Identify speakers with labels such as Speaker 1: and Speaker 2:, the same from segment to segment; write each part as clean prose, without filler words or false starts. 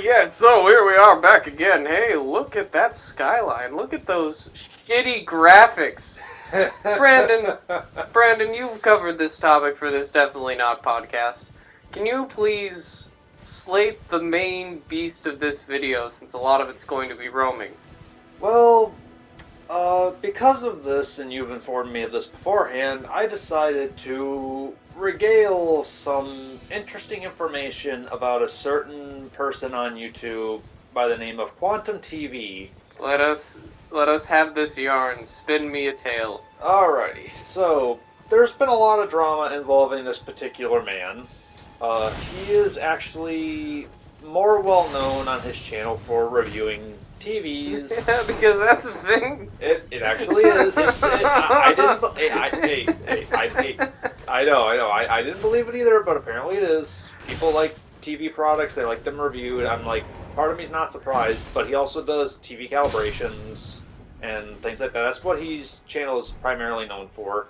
Speaker 1: Yeah, so here we are back again. Hey, look at that skyline. Look at those shitty graphics. Brandon, you've covered this topic for this Definitely Not podcast. Can you please slate the main beast of this video, since a lot of it's going to be roaming?
Speaker 2: Well, because of this, and you've informed me of this beforehand, I decided to regale some interesting information about a certain person on YouTube by the name of Quantum TV.
Speaker 1: Let us have this yarn. Spin me a tale.
Speaker 2: Alrighty, so there's been a lot of drama involving this particular man. He is actually more well known on his channel for reviewing TVs.
Speaker 1: Yeah, because that's a thing.
Speaker 2: It actually is. I know. I didn't believe it either, but apparently it is. People like TV products. They like them reviewed. I'm like, part of me's not surprised, but he also does TV calibrations and things like that. That's what his channel is primarily known for.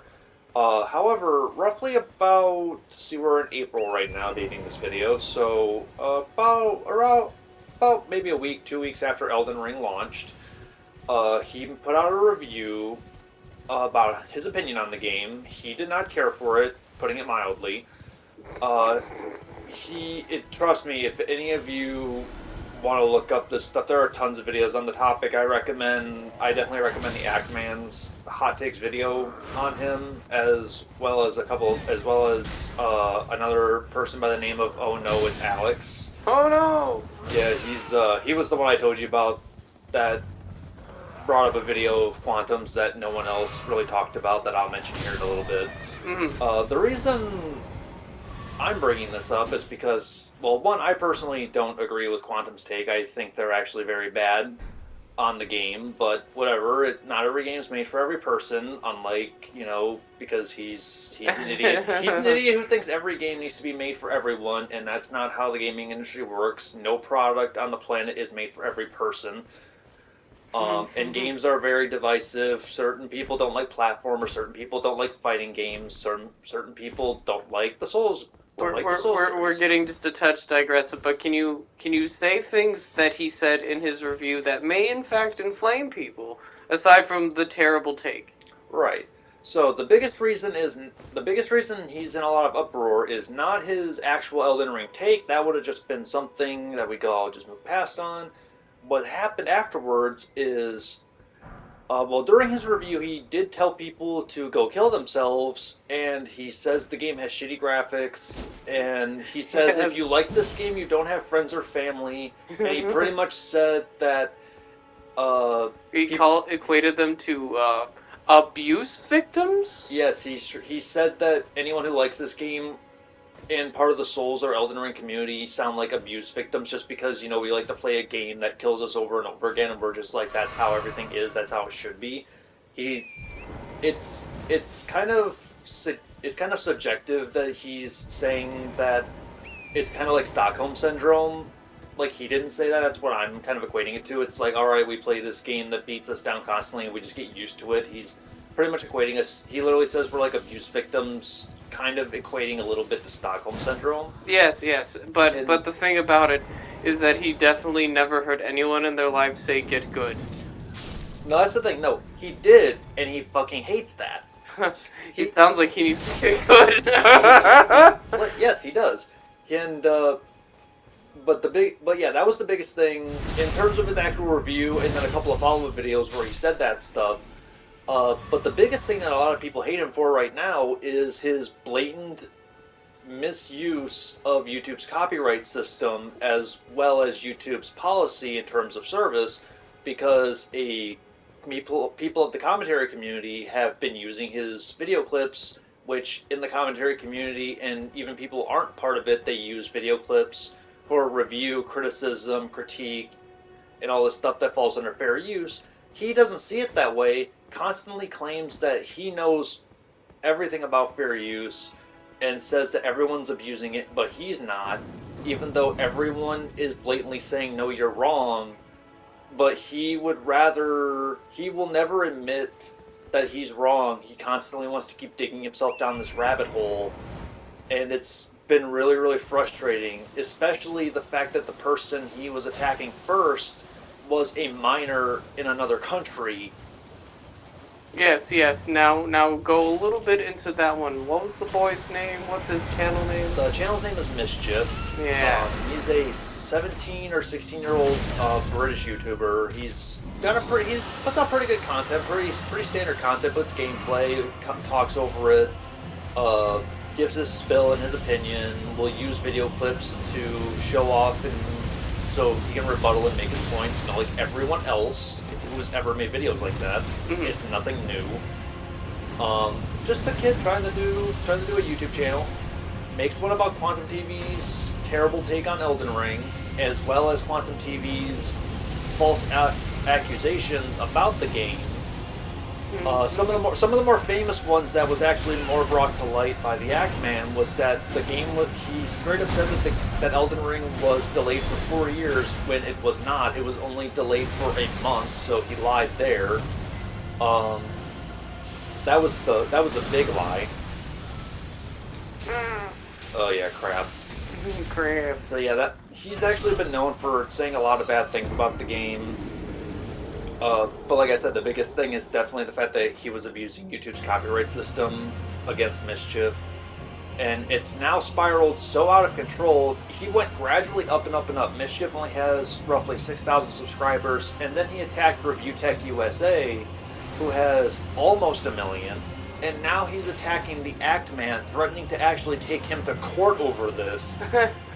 Speaker 2: However, roughly about, we're in April right now dating this video, so about maybe a week, 2 weeks after Elden Ring launched, he put out a review about his opinion on the game. He did not care for it, putting it mildly. Trust me, if any of you want to look up this stuff, there are tons of videos on the topic. I definitely recommend the Ackman's hot takes video on him, as well as another person by the name of Oh No, It's Alex.
Speaker 1: Oh no!
Speaker 2: Yeah, he was the one I told you about that brought up a video of quantums that no one else really talked about, that I'll mention here in a little bit.
Speaker 1: Mm-hmm.
Speaker 2: The reason I'm bringing this up is because, well, one, I personally don't agree with Quantum's take. I think they're actually very bad on the game, but whatever. Not every game is made for every person, unlike, because he's an idiot. He's an idiot who thinks every game needs to be made for everyone, and that's not how the gaming industry works. No product on the planet is made for every person. And games are very divisive. Certain people don't like platformers. Certain people don't like fighting games. Certain people don't like the Souls.
Speaker 1: We're getting just a touch digressive, but can you say things that he said in his review that may in fact inflame people, aside from the terrible take?
Speaker 2: Right. So the biggest reason he's in a lot of uproar is not his actual Elden Ring take. That would have just been something that we could all just move past on. What happened afterwards is, during his review, he did tell people to go kill themselves, and he says the game has shitty graphics, and he says if you like this game, you don't have friends or family, and he pretty much said that,
Speaker 1: equated them to, abuse victims?
Speaker 2: Yes, he said that anyone who likes this game and part of the Souls or Elden Ring community sound like abuse victims, just because, we like to play a game that kills us over and over again, and we're just like, that's how everything is, that's how it should be. It's kind of subjective that he's saying that it's kind of like Stockholm Syndrome. Like, he didn't say that, that's what I'm kind of equating it to. It's like, alright, we play this game that beats us down constantly and we just get used to it. He's pretty much equating us, he literally says we're like abuse victims, kind of equating a little bit to Stockholm Syndrome.
Speaker 1: Yes, but the thing about it is that he definitely never heard anyone in their life say get good.
Speaker 2: No, that's the thing. No, he did, and he fucking hates that.
Speaker 1: He sounds like he needs to get good.
Speaker 2: Yes, he does. And that was the biggest thing in terms of his actual review, and then a couple of follow-up videos where he said that stuff. But the biggest thing that a lot of people hate him for right now is his blatant misuse of YouTube's copyright system, as well as YouTube's policy in terms of service, because people of the commentary community have been using his video clips, which in the commentary community, and even people who aren't part of it, they use video clips for review, criticism, critique, and all this stuff that falls under fair use. He doesn't see it that way, constantly claims that he knows everything about fair use, and says that everyone's abusing it, but he's not, even though everyone is blatantly saying, no, you're wrong. But he will never admit that he's wrong. He constantly wants to keep digging himself down this rabbit hole, and it's been really, really frustrating, especially the fact that the person he was attacking first was a minor in another country.
Speaker 1: Yes. Now go a little bit into that one. What was the boy's name? What's his channel name?
Speaker 2: The channel's name is Mischief.
Speaker 1: Yeah.
Speaker 2: He's a 17 or 16-year-old British YouTuber. He's he puts out pretty good content, pretty standard content, puts gameplay, talks over it, gives his spill and his opinion, will use video clips to show off and so he can rebuttal and make his points, like everyone else who's ever made videos like that.
Speaker 1: Mm-hmm.
Speaker 2: It's nothing new. Just a kid trying to do a YouTube channel. Makes one about Quantum TV's terrible take on Elden Ring, as well as Quantum TV's false accusations about the game. Some of the more famous ones that was actually more brought to light by the Act-Man was that the game he straight up said that Elden Ring was delayed for 4 years when it was not. It was only delayed for a month, so he lied there. That was a big lie. Oh yeah, crap.
Speaker 1: Crap.
Speaker 2: So yeah, he's actually been known for saying a lot of bad things about the game. But like I said, the biggest thing is definitely the fact that he was abusing YouTube's copyright system against Mischief. And it's now spiraled so out of control, he went gradually up and up and up. Mischief only has roughly 6,000 subscribers, and then he attacked Review Tech USA, who has almost 1 million. And now he's attacking the Act-Man, threatening to actually take him to court over this.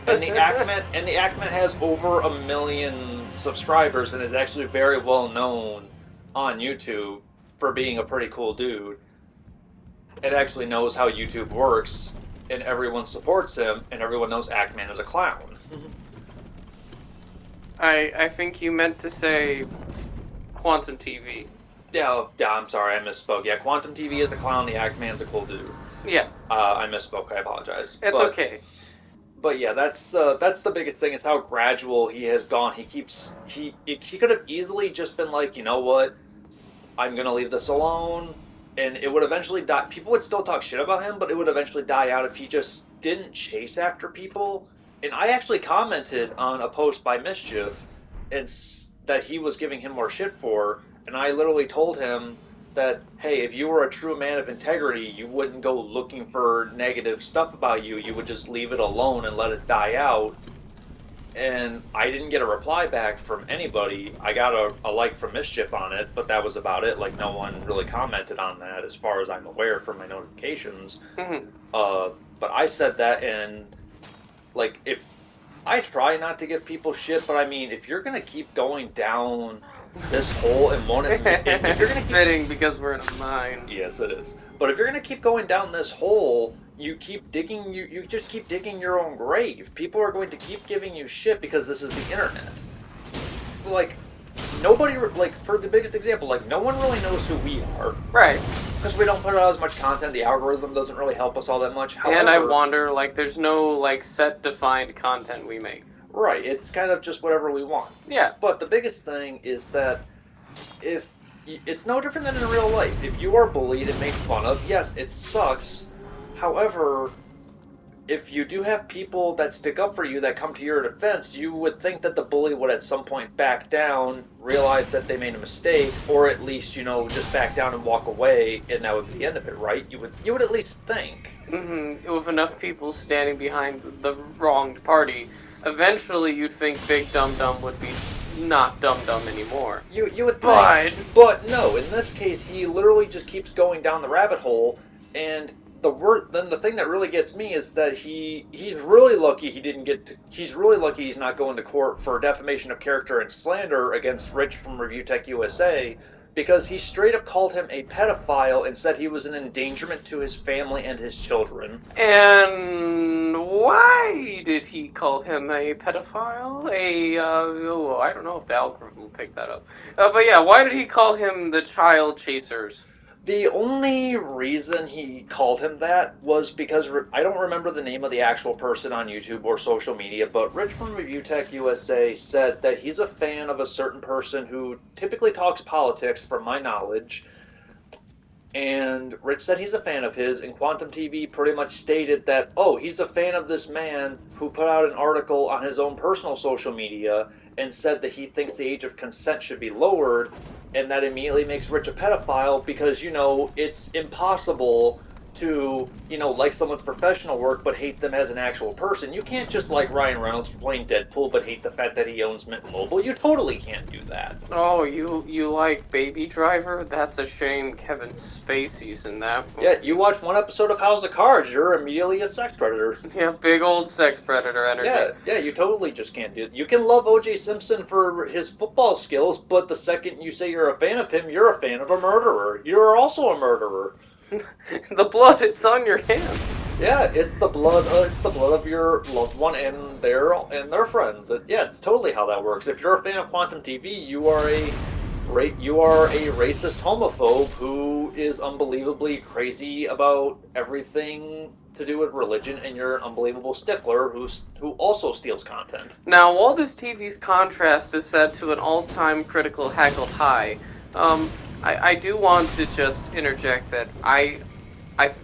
Speaker 2: And the Act-Man has over 1 million subscribers and is actually very well known on YouTube for being a pretty cool dude. It actually knows how YouTube works, and everyone supports him, and everyone knows Act-Man is a clown.
Speaker 1: I think you meant to say Quantum TV.
Speaker 2: Yeah, I'm sorry, I misspoke. Yeah, Quantum TV is the clown, the Act-Man's a cool dude.
Speaker 1: Yeah.
Speaker 2: I misspoke, I apologize.
Speaker 1: It's okay.
Speaker 2: But yeah, that's the biggest thing is how gradual he has gone. He could have easily just been like, you know what, I'm gonna leave this alone, and it would eventually die. People would still talk shit about him, but it would eventually die out if he just didn't chase after people. And I actually commented on a post by Mischief, and that he was giving him more shit for, and I literally told him that, hey, if you were a true man of integrity, you wouldn't go looking for negative stuff about you. You would just leave it alone and let it die out. And I didn't get a reply back from anybody. I got a like from Mischief on it, but that was about it. Like, no one really commented on that as far as I'm aware from my notifications.
Speaker 1: Mm-hmm.
Speaker 2: But I said that, and, like, if I try not to give people shit, but I mean, if you're going to keep going down this hole and won't admit, if you're gonna keep,
Speaker 1: fitting because we're in a mine.
Speaker 2: Yes, it is. But if you're gonna keep going down this hole, you keep digging. You just keep digging your own grave. People are going to keep giving you shit because this is the internet. Like, nobody, like, for the biggest example, like, no one really knows who we are,
Speaker 1: Right.
Speaker 2: because we don't put out as much content. The algorithm doesn't really help us all that much. However,
Speaker 1: And I wonder, like, there's no, like, set defined content we make.
Speaker 2: Right, it's kind of just whatever we want.
Speaker 1: Yeah.
Speaker 2: But the biggest thing is that it's no different than in real life. If you are bullied and made fun of, yes, it sucks. However, if you do have people that stick up for you, that come to your defense, you would think that the bully would at some point back down, realize that they made a mistake, or at least, just back down and walk away, and that would be the end of it, right? You would at least think.
Speaker 1: Mm-hmm. With enough people standing behind the wronged party, eventually you'd think Big Dum Dum would be not Dum Dum anymore.
Speaker 2: You would think. But no, in this case, he literally just keeps going down the rabbit hole, and then the thing that really gets me is that he's really lucky he's really lucky he's not going to court for defamation of character and slander against Rich from Review Tech USA, because he straight up called him a pedophile and said he was an endangerment to his family and his children.
Speaker 1: And why did he call him a pedophile? I don't know if the algorithm will pick that up. But yeah, why did he call him the child chasers?
Speaker 2: The only reason he called him that was because I don't remember the name of the actual person on YouTube or social media, but Rich from Review Tech USA said that he's a fan of a certain person who typically talks politics, from my knowledge, And Rich said he's a fan of his, and Quantum TV pretty much stated that, oh, he's a fan of this man who put out an article on his own personal social media and said that he thinks the age of consent should be lowered, and that immediately makes Rich a pedophile because, it's impossible to, like someone's professional work but hate them as an actual person. You can't just like Ryan Reynolds for playing Deadpool but hate the fact that he owns Mint Mobile. You totally can't do that.
Speaker 1: Oh, you like Baby Driver? That's a shame Kevin Spacey's in that one.
Speaker 2: Yeah, you watch one episode of House of Cards, you're immediately a sex predator.
Speaker 1: Yeah, big old sex predator energy.
Speaker 2: Yeah, you totally just can't do it. You can love O.J. Simpson for his football skills, but the second you say you're a fan of him, you're a fan of a murderer. You're also a murderer.
Speaker 1: The blood, it's on your hand.
Speaker 2: Yeah, it's the blood. It's the blood of your loved one and their friends. It's totally how that works. If you're a fan of Quantum TV, you are a racist homophobe who is unbelievably crazy about everything to do with religion, and you're an unbelievable stickler who also steals content.
Speaker 1: Now, while this TV's contrast is set to an all-time critical haggled high, I do want to just interject that I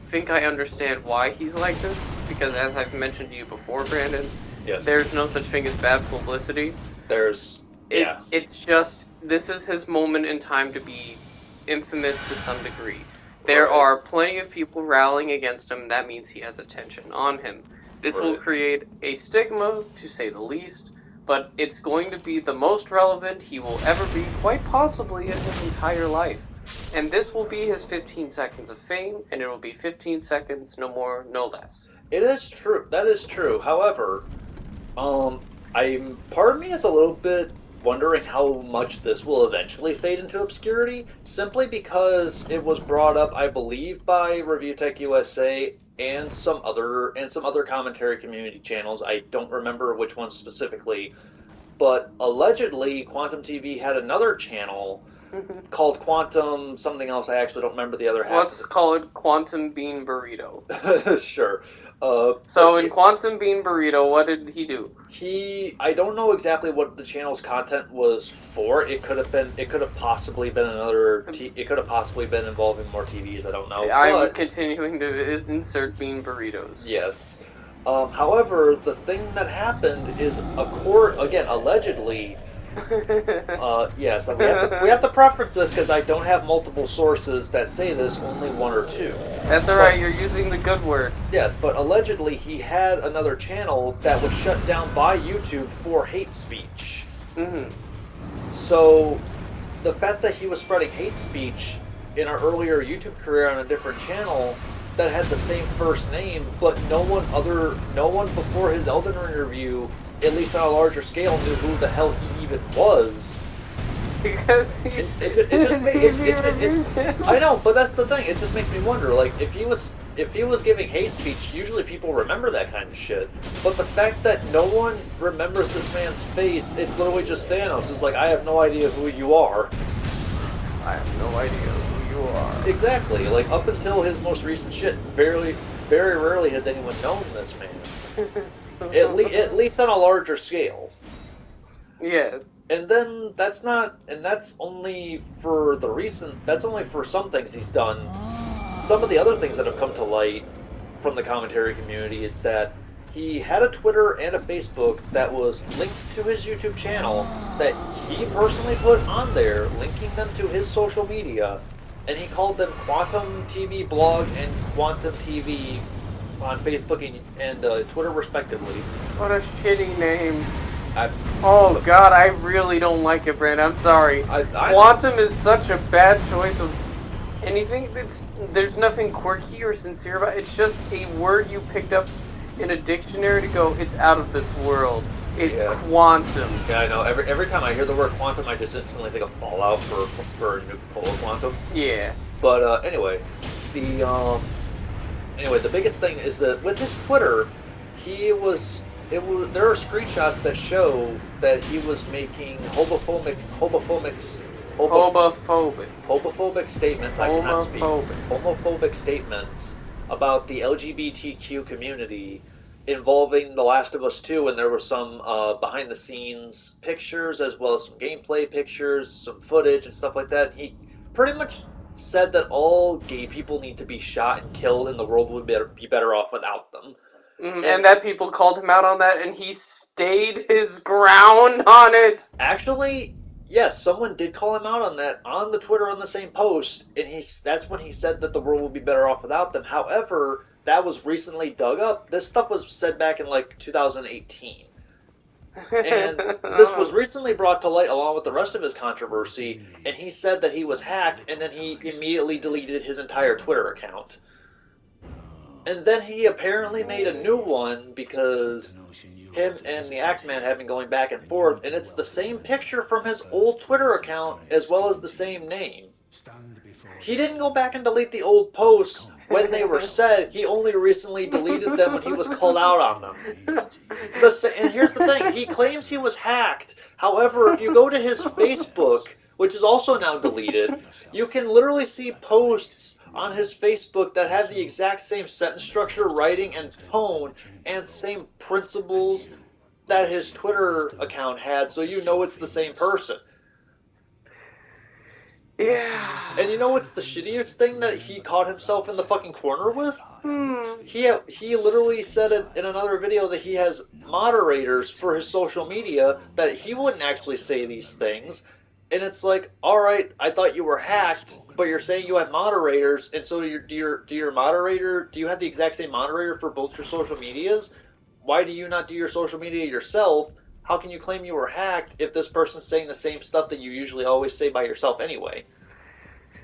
Speaker 1: think I understand why he's like this, because as I've mentioned to you before, Brandon,
Speaker 2: Yes.
Speaker 1: there's no such thing as bad publicity. It's just, this is his moment in time to be infamous to some degree. There are plenty of people rallying against him, that means he has attention on him. This will create a stigma, to say the least, but it's going to be the most relevant he will ever be, quite possibly in his entire life. And this will be his 15 seconds of fame, and it will be 15 seconds, no more, no less.
Speaker 2: It is true. That is true. However, part of me is a little bit wondering how much this will eventually fade into obscurity, simply because it was brought up, I believe, by Review Tech USA and some other commentary community channels. I don't remember which ones specifically, but allegedly Quantum TV had another channel called Quantum something else. I actually don't remember the other half.
Speaker 1: Let's call it Quantum Bean Burrito.
Speaker 2: Sure.
Speaker 1: So in Quantum Bean Burrito, what did he do?
Speaker 2: I don't know exactly what the channel's content was for. It could have possibly been it could have possibly been involving more TVs. I don't know.
Speaker 1: I'm continuing to insert bean burritos.
Speaker 2: Yes. However, the thing that happened is allegedly. Yes, we have to preference this because I don't have multiple sources that say this, only one or two.
Speaker 1: That's alright, you're using the good word.
Speaker 2: Yes, but allegedly he had another channel that was shut down by YouTube for hate speech.
Speaker 1: Mm-hmm.
Speaker 2: So, the fact that he was spreading hate speech in our earlier YouTube career on a different channel that had the same first name, but no one before his Elden Ring review, at least on a larger scale, knew who the hell he even was.
Speaker 1: Because
Speaker 2: I know, but that's the thing. It just makes me wonder. Like, if he was giving hate speech, usually people remember that kind of shit. But the fact that no one remembers this man's face, it's literally just Thanos. It's like, I have no idea who you are.
Speaker 1: I have no idea who you are.
Speaker 2: Exactly. Like, up until his most recent shit, very rarely has anyone known this man. At least on a larger scale.
Speaker 1: Yes.
Speaker 2: And then that's only for some things he's done. Some of the other things that have come to light from the commentary community is that he had a Twitter and a Facebook that was linked to his YouTube channel that he personally put on there, linking them to his social media, and he called them Quantum TV Blog and Quantum TV on Facebook and Twitter respectively.
Speaker 1: What a shitty name. God, I really don't like it, Brand. I'm sorry. Quantum is such a bad choice of anything. There's nothing quirky or sincere about it. It's just a word you picked up in a dictionary to go, it's out of this world. It's quantum.
Speaker 2: Yeah, I know. Every time I hear the word quantum, I just instantly think of Fallout for Nuke Polo Quantum.
Speaker 1: Yeah.
Speaker 2: But anyway, the biggest thing is that with his Twitter, there are screenshots that show that he was making homophobic statements. I cannot speak. Homophobic statements about the LGBTQ community involving The Last of Us 2, and there were some behind-the-scenes pictures as well as some gameplay pictures, some footage and stuff like that. He pretty much said that all gay people need to be shot and killed, and the world would be better off without them.
Speaker 1: And that people called him out on that, and he stayed his ground on it.
Speaker 2: Actually, yes, someone did call him out on that on the Twitter on the same post, and that's when he said that the world would be better off without them. However, that was recently dug up. This stuff was said back in like 2018. And this was recently brought to light along with the rest of his controversy, and he said that he was hacked, and then he immediately deleted his entire Twitter account. And then he apparently made a new one because him and the Act-Man have been going back and forth, and it's the same picture from his old Twitter account as well as the same name. He didn't go back and delete the old posts when they were said. He only recently deleted them when he was called out on them. And here's the thing. He claims he was hacked. However, if you go to his Facebook, which is also now deleted, you can literally see posts on his Facebook that have the exact same sentence structure, writing, and tone, and same principles that his Twitter account had, so you know it's the same person.
Speaker 1: Yeah.
Speaker 2: And you know what's the shittiest thing that he caught himself in the fucking corner with? He literally said it in another video that he has moderators for his social media that he wouldn't actually say these things. And it's like, alright, I thought you were hacked, but you're saying you have moderators, and so do you have the exact same moderator for both your social medias? Why do you not do your social media yourself? How can you claim you were hacked if this person's saying the same stuff that you usually always say by yourself anyway?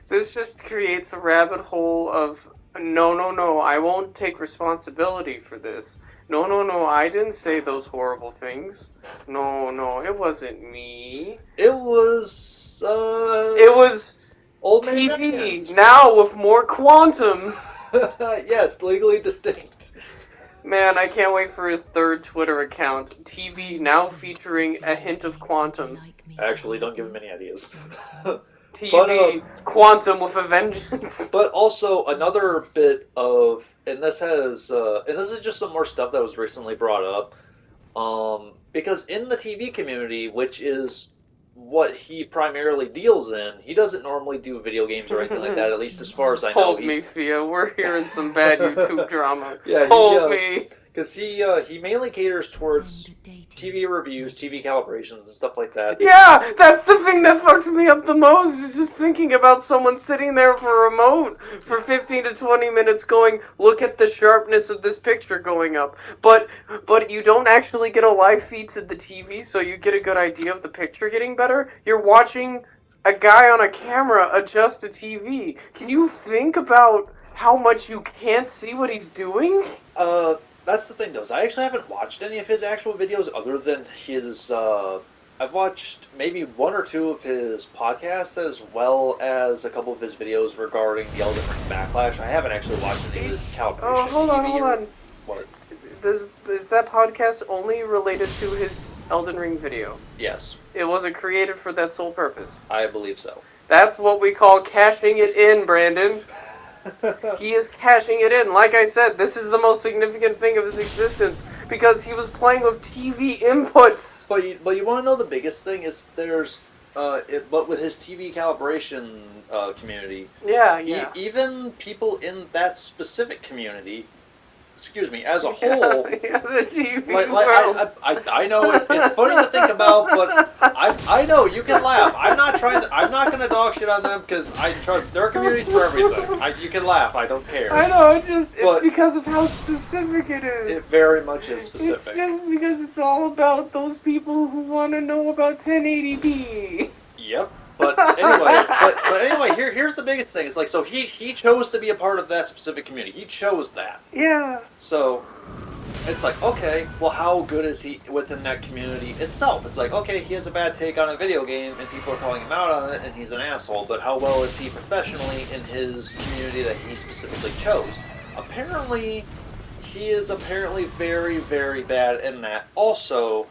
Speaker 1: This just creates a rabbit hole of, no, I won't take responsibility for this. No, I didn't say those horrible things. No, it wasn't me.
Speaker 2: It was,
Speaker 1: It was
Speaker 2: old
Speaker 1: TV, now with more quantum.
Speaker 2: Yes, legally distinct.
Speaker 1: Man, I can't wait for his third Twitter account. TV, now featuring a hint of quantum.
Speaker 2: Actually, don't give him any ideas.
Speaker 1: TV, quantum with a vengeance.
Speaker 2: But also, another bit of, and this is just some more stuff that was recently brought up, because in the TV community, which is what he primarily deals in, he doesn't normally do video games or anything like that, at least as far as I know.
Speaker 1: Hold me, Fia, we're hearing some bad YouTube drama.
Speaker 2: Yeah,
Speaker 1: Hold me.
Speaker 2: Because he mainly caters towards TV reviews, TV calibrations, and stuff like that.
Speaker 1: Yeah, that's the thing that fucks me up the most, is just thinking about someone sitting there for a remote for 15 to 20 minutes going, look at the sharpness of this picture going up. But you don't actually get a live feed to the TV, so you get a good idea of the picture getting better. You're watching a guy on a camera adjust a TV. Can you think about how much you can't see what he's doing?
Speaker 2: That's the thing, though. I actually haven't watched any of his actual videos other than his. I've watched maybe one or two of his podcasts as well as a couple of his videos regarding the Elden Ring Backlash. I haven't actually watched any of his calibration.
Speaker 1: Oh, hold on.
Speaker 2: What?
Speaker 1: Is that podcast only related to his Elden Ring video?
Speaker 2: Yes.
Speaker 1: It wasn't created for that sole purpose.
Speaker 2: I believe so.
Speaker 1: That's what we call cashing it in, Brandon. He is cashing it in. Like I said, this is the most significant thing of his existence because he was playing with TV inputs.
Speaker 2: But you want to know the biggest thing is but with his TV calibration community.
Speaker 1: Yeah.
Speaker 2: Even people in that specific community, as a whole.
Speaker 1: Yeah, the TV
Speaker 2: I know it's funny to think about, but I know you can laugh. I'm not going to dog shit on them because I trust their communities for everything. You can laugh. I don't care.
Speaker 1: I know. It's because of how specific it is.
Speaker 2: It very much is specific.
Speaker 1: It's just because it's all about those people who want to know about 1080p.
Speaker 2: Yep. But anyway, here's the biggest thing. It's like, so he chose to be a part of that specific community. He chose that.
Speaker 1: Yeah.
Speaker 2: So it's like, okay, well, how good is he within that community itself? It's like, okay, he has a bad take on a video game, and people are calling him out on it, and he's an asshole. But how well is he professionally in his community that he specifically chose? Apparently, he is very, very bad in that. Also,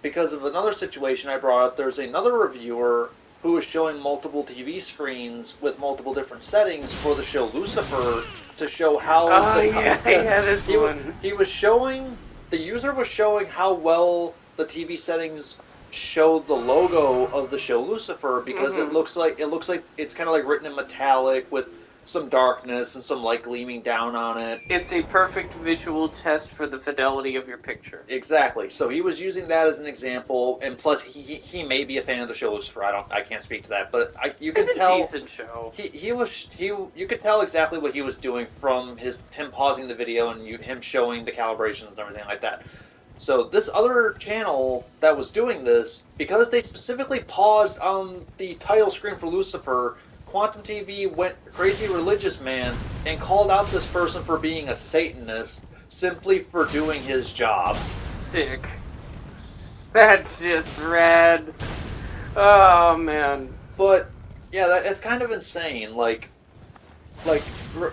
Speaker 2: because of another situation I brought up, there's another reviewer who was showing multiple TV screens with multiple different settings for the show Lucifer to show how...
Speaker 1: this one.
Speaker 2: The user was showing how well the TV settings show the logo of the show Lucifer because
Speaker 1: Mhm.
Speaker 2: it looks like it's kind of like written in metallic with some darkness and some light gleaming down on it.
Speaker 1: It's a perfect visual test for the fidelity of your picture.
Speaker 2: Exactly. So he was using that as an example, and plus he may be a fan of the show Lucifer. I can't speak to that, but you can
Speaker 1: It's a
Speaker 2: tell
Speaker 1: decent show.
Speaker 2: you could tell exactly what he was doing from him pausing the video and him showing the calibrations and everything like that. So this other channel that was doing this, because they specifically paused on the title screen for Lucifer, Quantum TV went crazy religious man and called out this person for being a Satanist simply for doing his job.
Speaker 1: Sick. That's just rad. Oh man.
Speaker 2: But yeah, it's kind of insane. Like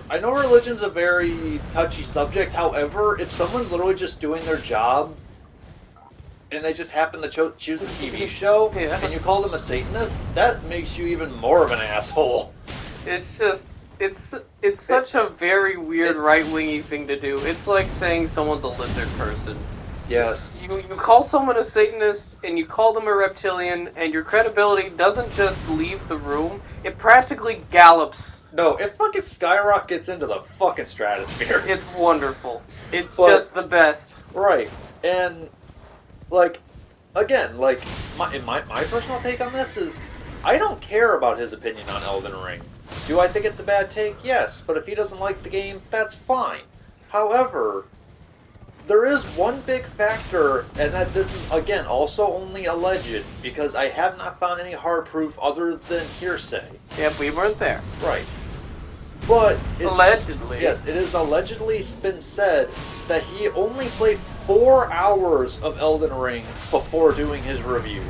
Speaker 2: I know religion's a very touchy subject. However, if someone's literally just doing their job and they just happen to choose a TV show
Speaker 1: Yeah.
Speaker 2: and you call them a Satanist, that makes you even more of an asshole.
Speaker 1: It's just it's such a very weird right-wingy thing to do. It's like saying someone's a lizard person.
Speaker 2: Yes.
Speaker 1: You call someone a Satanist and you call them a reptilian, and your credibility doesn't just leave the room, it practically gallops.
Speaker 2: No, it fucking skyrockets into the fucking stratosphere.
Speaker 1: It's wonderful. It's
Speaker 2: But-
Speaker 1: just the best.
Speaker 2: Right. And, like, again, like, my personal take on this is, I don't care about his opinion on Elden Ring. Do I think it's a bad take? Yes. But if he doesn't like the game, that's fine. However, there is one big factor, and that this is, again, also only alleged, because I have not found any hard proof other than hearsay.
Speaker 1: Yep, we weren't there.
Speaker 2: Right. But it's,
Speaker 1: Allegedly.
Speaker 2: yes, it is allegedly been said that he only played 4 hours of Elden Ring before doing his review.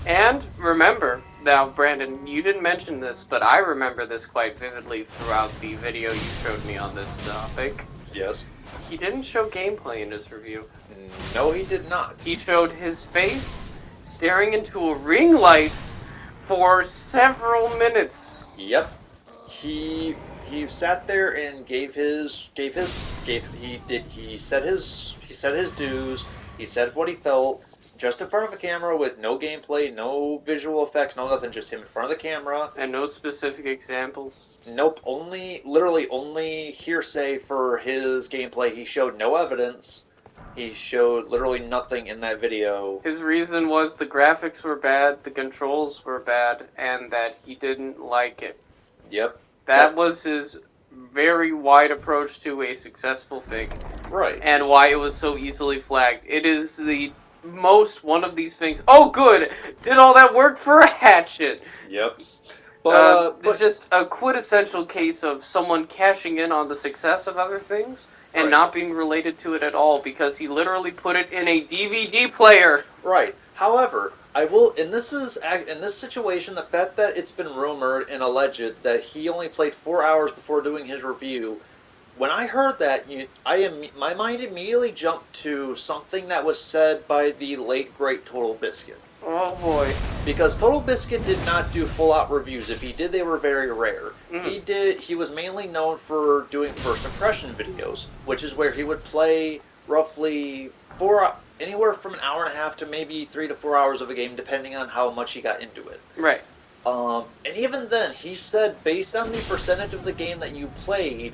Speaker 1: And remember, now Brandon, you didn't mention this, but I remember this quite vividly throughout the video you showed me on this topic.
Speaker 2: Yes.
Speaker 1: He didn't show gameplay in his review.
Speaker 2: No, he did not.
Speaker 1: He showed his face staring into a ring light for several minutes.
Speaker 2: Yep. He sat there and he said his dues. He said what he felt just in front of a camera with no gameplay, no visual effects, no nothing, just him in front of the camera.
Speaker 1: And no specific examples.
Speaker 2: Nope, literally only hearsay for his gameplay. He showed no evidence. He showed literally nothing in that video.
Speaker 1: His reason was the graphics were bad, the controls were bad, and that he didn't like it.
Speaker 2: Yep.
Speaker 1: That was his very wide approach to a successful thing.
Speaker 2: Right.
Speaker 1: And why it was so easily flagged. It is the most one of these things. Oh, good! Did all that work for a hatchet!
Speaker 2: Yep.
Speaker 1: It's just a quintessential case of someone cashing in on the success of other things and
Speaker 2: Right.
Speaker 1: not being related to it at all because he literally put it in a DVD player.
Speaker 2: Right. However, I will, in this situation, the fact that it's been rumored and alleged that he only played 4 hours before doing his review, when I heard that, my mind immediately jumped to something that was said by the late great Total Biscuit.
Speaker 1: Oh boy.
Speaker 2: Because Total Biscuit did not do full-out reviews. If he did, they were very rare.
Speaker 1: Mhm.
Speaker 2: He was mainly known for doing first impression videos, which is where he would play roughly anywhere from an hour and a half to maybe 3 to 4 hours of a game, depending on how much he got into it.
Speaker 1: Right.
Speaker 2: And even then, he said, based on the percentage of the game that you played,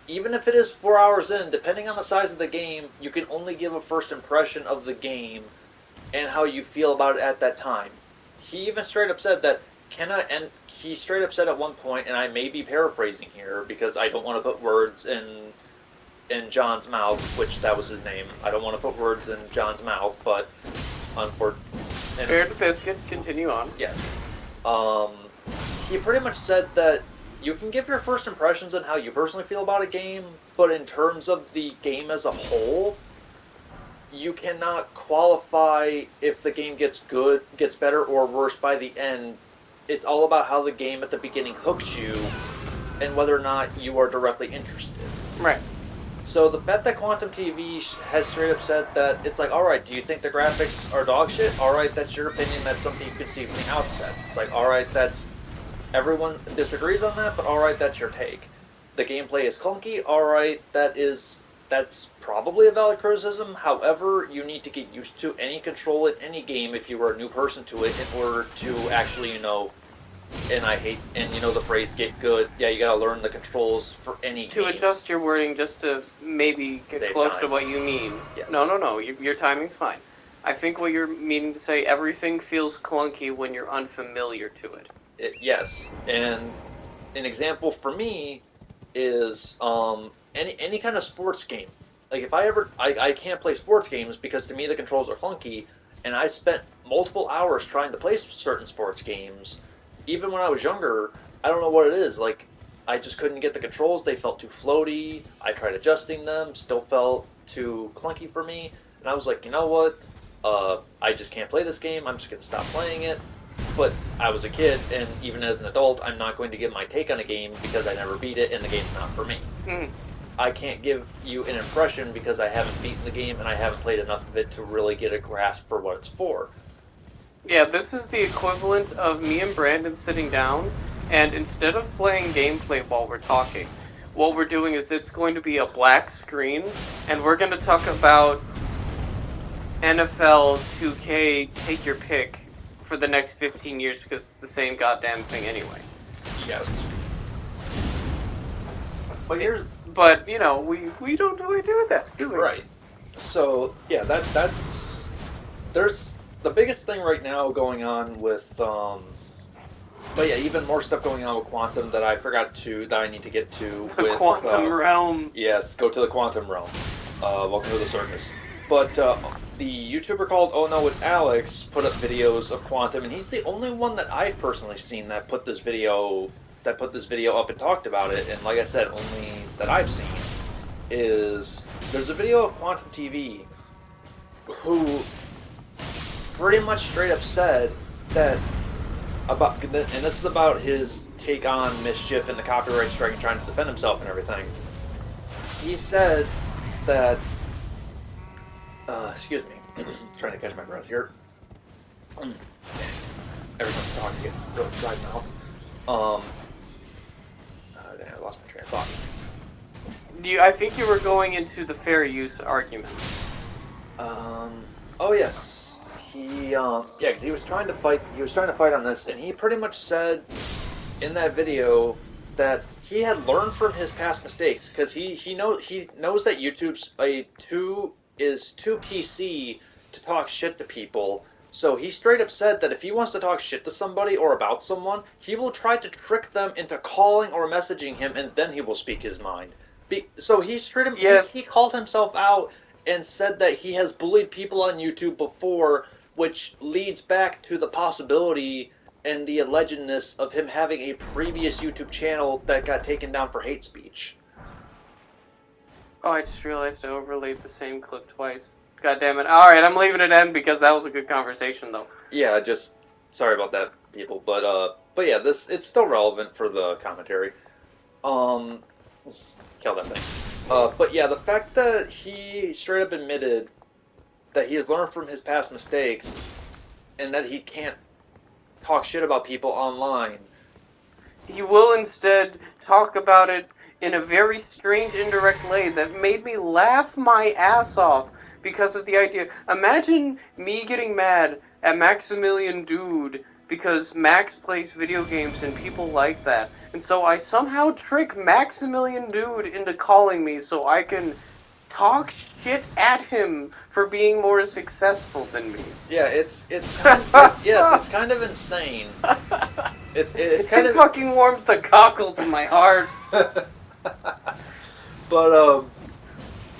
Speaker 2: even if it is 4 hours in, depending on the size of the game, you can only give a first impression of the game and how you feel about it at that time. He even straight up said that, and he straight up said at one point, and I may be paraphrasing here because I don't want to put words in John's mouth, which that was his name. I don't want to put words in John's mouth, but unfortunately,
Speaker 1: Fair to Biscuit, continue on.
Speaker 2: yes. He pretty much said that you can give your first impressions on how you personally feel about a game, but in terms of the game as a whole, you cannot qualify if the game gets better or worse by the end. It's all about how the game at the beginning hooks you and whether or not you are directly interested.
Speaker 1: Right.
Speaker 2: So the fact that Quantum TV has straight up said that, it's like, alright, do you think the graphics are dog shit? Alright, that's your opinion, that's something you can see from the outset. It's like, alright, everyone disagrees on that, but alright, that's your take. The gameplay is clunky, alright, that is that's probably a valid criticism. However, you need to get used to any control in any game if you are a new person to it in order to actually, and I hate, and the phrase get good. Yeah, you gotta learn the controls for any
Speaker 1: To
Speaker 2: game.
Speaker 1: adjust your wording just to maybe get
Speaker 2: Save
Speaker 1: close
Speaker 2: time.
Speaker 1: to what you mean.
Speaker 2: Yes.
Speaker 1: No. Your timing's fine. I think what you're meaning to say, everything feels clunky when you're unfamiliar to it.
Speaker 2: Yes, and an example for me is any kind of sports game. Like if I can't play sports games because to me the controls are clunky, and I spent multiple hours trying to play certain sports games. Even when I was younger, I don't know what it is. Like I just couldn't get the controls. They felt too floaty. I tried adjusting them, still felt too clunky for me. And I was like, you know what? I just can't play this game. I'm just gonna stop playing it. But I was a kid, and even as an adult, I'm not going to give my take on a game because I never beat it, and the game's not for me.
Speaker 1: Mm.
Speaker 2: I can't give you an impression because I haven't beaten the game and I haven't played enough of it to really get a grasp for what it's for.
Speaker 1: Yeah, this is the equivalent of me and Brandon sitting down, and instead of playing gameplay while we're talking, what we're doing is it's going to be a black screen, and we're going to talk about NFL 2K, take your pick, for the next 15 years because it's the same goddamn thing anyway.
Speaker 2: Yes.
Speaker 1: But we don't really do that, do we?
Speaker 2: Right. So yeah, that's there's the biggest thing right now going on with but yeah, even more stuff going on with Quantum that I need to get to
Speaker 1: The
Speaker 2: with
Speaker 1: quantum realm.
Speaker 2: Yes, go to the Quantum realm. Welcome to the circus. But the YouTuber called Oh No It's Alex put up videos of Quantum, and he's the only one that I've personally seen that put this video up and talked about it. And like I said, only that I've seen is there's a video of Quantum TV who pretty much straight up said that and this is about his take on Mischief and the copyright strike and trying to defend himself and everything. He said that excuse me, trying to catch my breath here. Everyone's talking, getting really dry mouth. I lost my train of thought.
Speaker 1: I think you were going into the fair use argument.
Speaker 2: Oh yes, because he was trying to fight. He was trying to fight on this, and he pretty much said in that video that he had learned from his past mistakes because he knows that YouTube's is too PC to talk shit to people. So he straight up said that if he wants to talk shit to somebody or about someone, he will try to trick them into calling or messaging him, and then he will speak his mind. So he straight up he called himself out and said that he has bullied people on YouTube before, which leads back to the possibility and the allegedness of him having a previous YouTube channel that got taken down for hate speech.
Speaker 1: Oh, I just realized I overlaid the same clip twice. God damn it. Alright, I'm leaving it in because that was a good conversation, though.
Speaker 2: Yeah, just sorry about that, people. But yeah, it's still relevant for the commentary. Kill that thing. But yeah, the fact that he straight up admitted that he has learned from his past mistakes and that he can't talk shit about people online.
Speaker 1: He will instead talk about it in a very strange, indirect way that made me laugh my ass off because of the idea. Imagine me getting mad at Maximilian Dude because Max plays video games and people like that. And so I somehow trick Maximilian Dude into calling me so I can talk shit at him for being more successful than me.
Speaker 2: Yeah, it's kind of, yes, it's kind of insane. It's kind of
Speaker 1: fucking warms the cockles in my heart.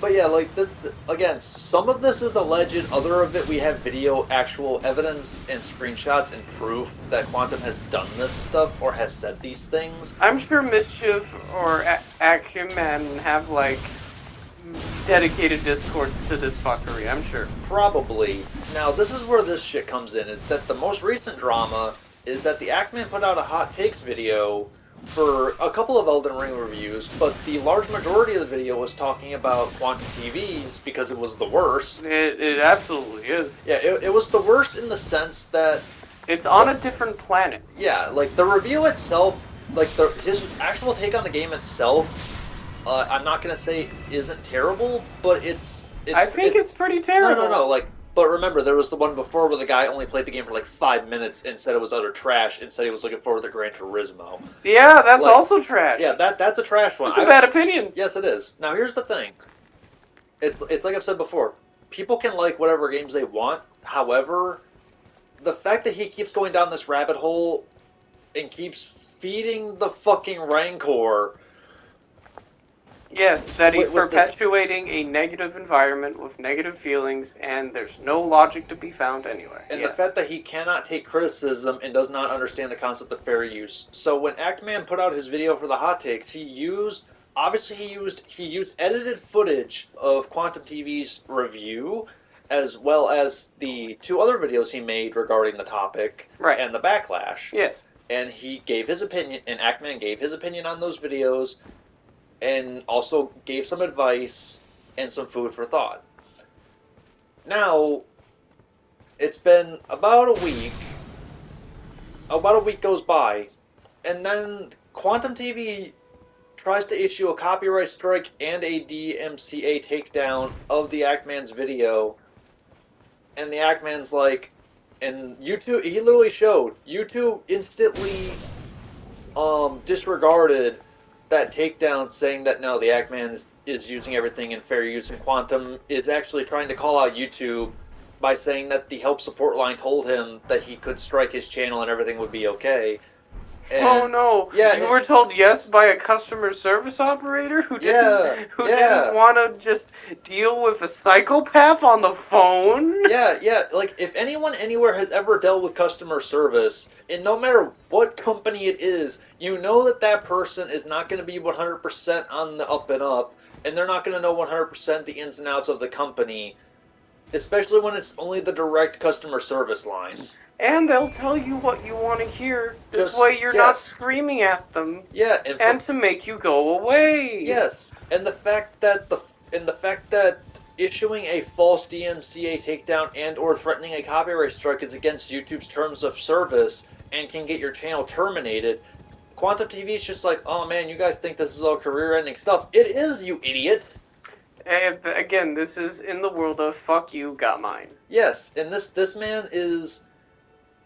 Speaker 2: But yeah, like this again. Some of this is alleged. Other of it, we have video, actual evidence, and screenshots and proof that Quantum has done this stuff or has said these things.
Speaker 1: I'm sure Mischief or Acumen have like dedicated discords to this fuckery. I'm sure.
Speaker 2: Probably. Now, this is where this shit comes in. Is that the most recent drama? Is that the Acumen put out a hot takes video for a couple of Elden Ring reviews, but the large majority of the video was talking about Quantum TVs because it was the worst.
Speaker 1: It absolutely is.
Speaker 2: Yeah, it was the worst in the sense that
Speaker 1: it's on a different planet.
Speaker 2: Yeah, like the review itself, like his actual take on the game itself I'm not gonna say isn't terrible, but it's
Speaker 1: I think it's pretty terrible.
Speaker 2: no. Like, but remember, there was the one before where the guy only played the game for like 5 minutes and said it was utter trash, and said he was looking forward to Gran Turismo.
Speaker 1: Yeah, that's
Speaker 2: Like,
Speaker 1: also trash.
Speaker 2: Yeah, that's a trash one.
Speaker 1: That's a bad opinion.
Speaker 2: Yes, it is. Now here's the thing. It's like I've said before. People can like whatever games they want. However, the fact that he keeps going down this rabbit hole and keeps feeding the fucking rancor.
Speaker 1: Yes, that he's
Speaker 2: With
Speaker 1: perpetuating a negative environment with negative feelings, and there's no logic to be found anyway.
Speaker 2: And
Speaker 1: yes.
Speaker 2: the fact that he cannot take criticism and does not understand the concept of fair use. So when Actman put out his video for the hot takes, he used edited footage of Quantum TV's review, as well as the 2 other videos he made regarding the topic and the backlash.
Speaker 1: Yes.
Speaker 2: And he gave his opinion, and Actman gave his opinion on those videos, and also gave some advice and some food for thought. Now, it's been about a week. About a week goes by, and then Quantum TV tries to issue a copyright strike and a DMCA takedown of the Actman's video, and the Actman's like, and YouTube, he literally showed, YouTube instantly disregarded that takedown, saying that no, the Actman is using everything in fair use, and Quantum is actually trying to call out YouTube by saying that the help support line told him that he could strike his channel and everything would be okay. And,
Speaker 1: oh no!
Speaker 2: Yeah,
Speaker 1: you were told yes by a customer service operator who didn't want to just deal with a psychopath on the phone.
Speaker 2: Yeah. Like, if anyone anywhere has ever dealt with customer service, and no matter what company it is, you know that that person is not going to be 100% on the up and up, and they're not going to know 100% the ins and outs of the company, especially when it's only the direct customer service line.
Speaker 1: And they'll tell you what you want to hear. This way you're not screaming at them.
Speaker 2: Yeah,
Speaker 1: and to make you go away.
Speaker 2: Yes, and the fact that issuing a false DMCA takedown and or threatening a copyright strike is against YouTube's terms of service and can get your channel terminated. Quantum TV is just like, oh man, you guys think this is all career-ending stuff. It is, you idiot.
Speaker 1: And again, this is in the world of fuck you, got mine.
Speaker 2: Yes, and this man is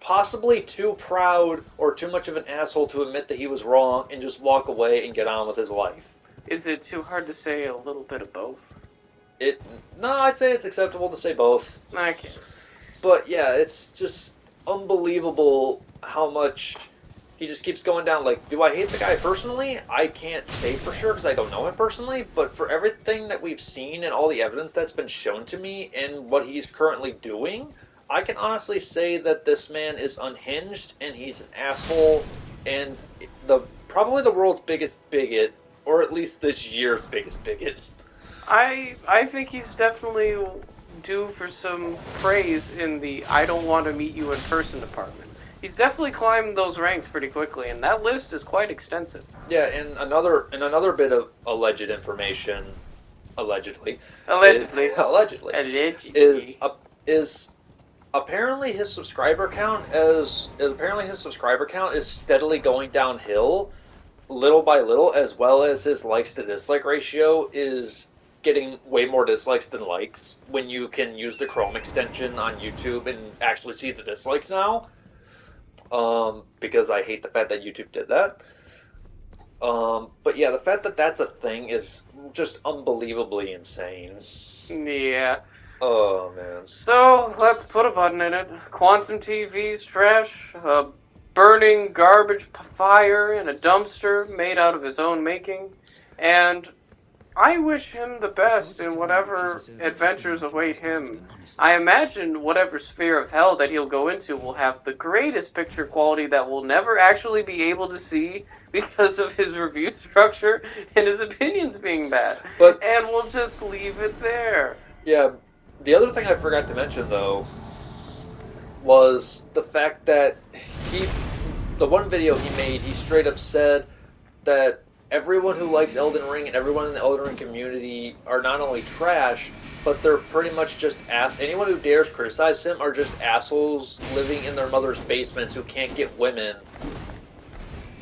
Speaker 2: possibly too proud or too much of an asshole to admit that he was wrong and just walk away and get on with his life.
Speaker 1: Is it too hard to say a little bit of both?
Speaker 2: No, I'd say it's acceptable to say both.
Speaker 1: Okay.
Speaker 2: But yeah, it's just unbelievable how much he just keeps going down. Like, do I hate the guy personally? I can't say for sure because I don't know him personally, but for everything that we've seen and all the evidence that's been shown to me and what he's currently doing, I can honestly say that this man is unhinged and he's an asshole and probably the world's biggest bigot, or at least this year's biggest bigot.
Speaker 1: I think he's definitely due for some praise in the I don't want to meet you in person department. He's definitely climbed those ranks pretty quickly, and that list is quite extensive.
Speaker 2: Yeah, and another bit of alleged information, allegedly, is apparently his subscriber count is steadily going downhill, little by little, as well as his likes to dislike ratio is getting way more dislikes than likes when you can use the Chrome extension on YouTube and actually see the dislikes now. Because I hate the fact that YouTube did that. But yeah, the fact that that's a thing is just unbelievably insane.
Speaker 1: Yeah.
Speaker 2: Oh, man.
Speaker 1: So, let's put a button in it. Quantum TV's trash, a burning garbage fire in a dumpster made out of his own making, and I wish him the best in whatever adventures await him. I imagine whatever sphere of hell that he'll go into will have the greatest picture quality that we'll never actually be able to see because of his review structure and his opinions being bad. And we'll just leave it there.
Speaker 2: Yeah, the other thing I forgot to mention, though, was the fact that the one video he made, he straight up said that everyone who likes Elden Ring and everyone in the Elden Ring community are not only trash, but they're pretty much just anyone who dares criticize him are just assholes living in their mother's basements who can't get women.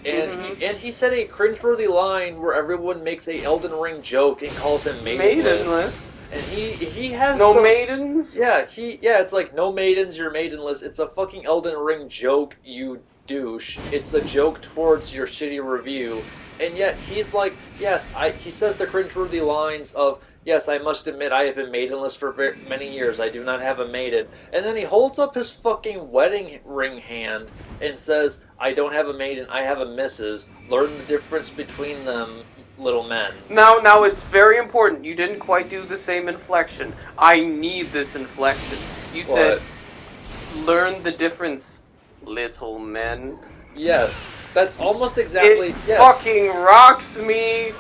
Speaker 2: And
Speaker 1: Mhm.
Speaker 2: he said a cringeworthy line where everyone makes a Elden Ring joke and calls him maidenless.
Speaker 1: Maidenless.
Speaker 2: And he has
Speaker 1: No
Speaker 2: the
Speaker 1: maidens.
Speaker 2: it's like no maidens, you're maidenless. It's a fucking Elden Ring joke, you douche. It's a joke towards your shitty review. And yet he's like, yes, he says the cringeworthy lines of, yes, I must admit I have been maidenless for many years. I do not have a maiden. And then he holds up his fucking wedding ring hand and says, I don't have a maiden, I have a missus. Learn the difference between them, little men.
Speaker 1: Now it's very important. You didn't quite do the same inflection. I need this inflection. You said,
Speaker 2: What?
Speaker 1: learn the difference, little men.
Speaker 2: Yes. That's almost
Speaker 1: It
Speaker 2: exactly, yes.
Speaker 1: fucking rocks me.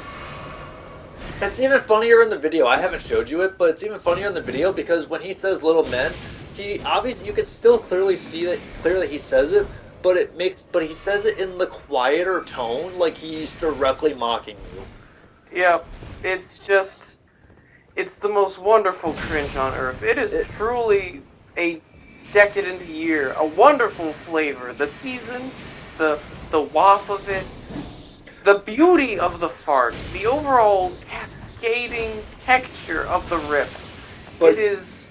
Speaker 2: It's even funnier in the video. I haven't showed you it, but it's even funnier in the video because when he says "little men," he obviously you can still clearly see that clearly he says it, but he says it in the quieter tone, like he's directly mocking you.
Speaker 1: Yep, it's just, it's the most wonderful cringe on earth. It is
Speaker 2: It,
Speaker 1: truly a decadent year, a wonderful flavor. The season, the waft of it, the beauty of the fart, the overall cascading texture of the rip. It
Speaker 2: but
Speaker 1: is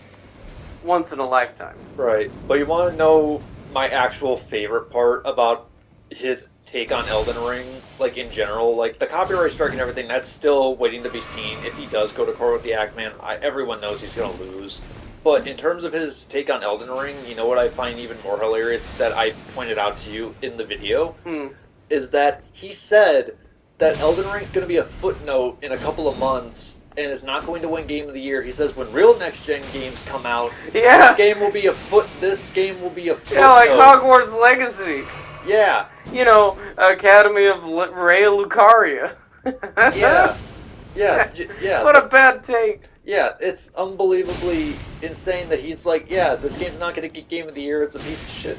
Speaker 1: once in a lifetime.
Speaker 2: right, but you want to know my actual favorite part about his take on Elden Ring, like in general, like the copyright strike and everything. That's still waiting to be seen. If he does go to court with the Ackman, everyone knows he's gonna lose. But in terms of his take on Elden Ring, you know what I find even more hilarious that I pointed out to you in the video
Speaker 1: Hmm.
Speaker 2: is that he said that Elden Ring's going to be a footnote in a couple of months and is not going to win Game of the Year. He says when real next gen games come out,
Speaker 1: Yeah.
Speaker 2: This game will be a footnote.
Speaker 1: Yeah, like Hogwarts Legacy.
Speaker 2: Yeah.
Speaker 1: You know, Academy of Rey Lucaria.
Speaker 2: Yeah. Yeah.
Speaker 1: What a bad take.
Speaker 2: Yeah, it's unbelievably insane that he's like, yeah, this game's not going to get Game of the Year. It's a piece of shit.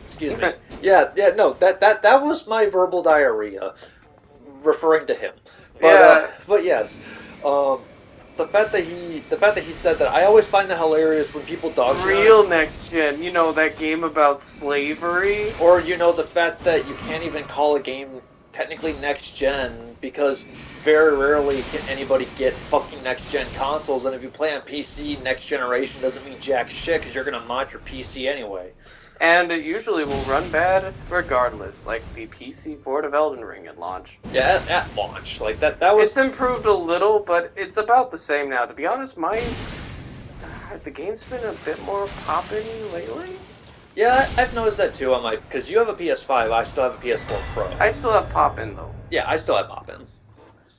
Speaker 2: Excuse me. No, that was my verbal diarrhea, referring to him.
Speaker 1: Yeah.
Speaker 2: But yes, um, the fact that he said that, I always find that hilarious when people dog shit on it.
Speaker 1: Real next gen. You know, that game about slavery.
Speaker 2: Or the fact that you can't even call a game technically next gen because very rarely can anybody get fucking next gen consoles, and if you play on PC, next generation doesn't mean jack shit because you're gonna mod your PC anyway.
Speaker 1: And it usually will run bad regardless, like the PC port of Elden Ring at launch.
Speaker 2: Yeah, at launch, like that was.
Speaker 1: It's improved a little, but it's about the same now. To be honest, the game's been a bit more poppin' lately.
Speaker 2: Yeah, I've noticed that too. I'm like, because you have a PS5, I still have a PS4 Pro.
Speaker 1: I still have poppin' though.
Speaker 2: Yeah, I still have Poppin'.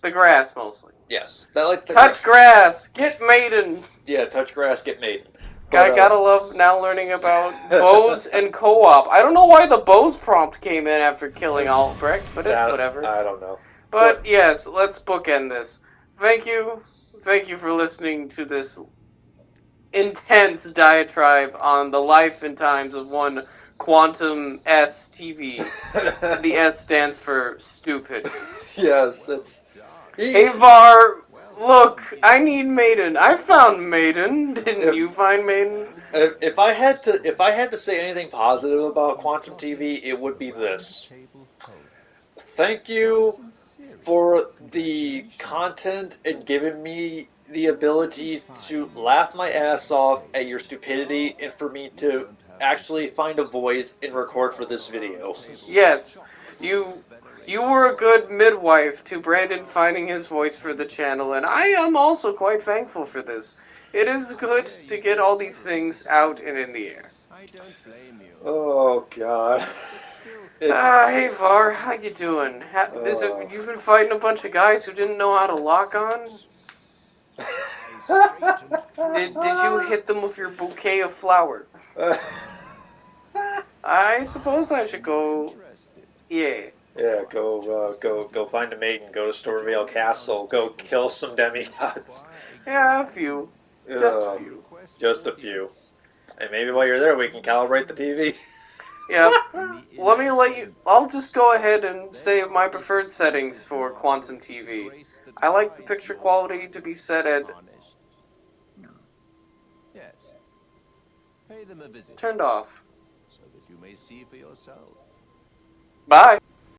Speaker 1: The grass mostly.
Speaker 2: Yes, that like the
Speaker 1: Touch grass, get maiden.
Speaker 2: Yeah, touch grass, get maiden.
Speaker 1: Gotta love now learning about bows and co-op. I don't know why the bows prompt came in after killing Albrecht, but it's whatever.
Speaker 2: I don't know.
Speaker 1: But yes, let's bookend this. Thank you for listening to this intense diatribe on the life and times of one Quantum S TV. The S stands for stupid.
Speaker 2: Yes, it's.
Speaker 1: Hey Var, look, I need Maiden. I found Maiden. Didn't you find Maiden?
Speaker 2: If I had to say anything positive about Quantum TV, it would be this. Thank you for the content and giving me the ability to laugh my ass off at your stupidity and for me to actually find a voice and record for this video.
Speaker 1: Yes, you were a good midwife to Brandon finding his voice for the channel, and I am also quite thankful for this. It is good to get all these things out and in the air.
Speaker 2: Oh God.
Speaker 1: Hey Var, how you doing? You've been fighting a bunch of guys who didn't know how to lock on? Did you hit them with your bouquet of flowers? I suppose I should go. Yeah.
Speaker 2: Yeah, go find a maiden. Go to Stormvale Castle. Go kill some demigods.
Speaker 1: Yeah, a few. Just a few.
Speaker 2: Just a few. And maybe while you're there, we can calibrate the TV.
Speaker 1: Yeah. I'll just go ahead and say my preferred settings for Quantum TV. I like the picture quality to be set at
Speaker 3: Pay them a visit
Speaker 1: turned off.
Speaker 3: so that you may see for yourself.
Speaker 1: Bye.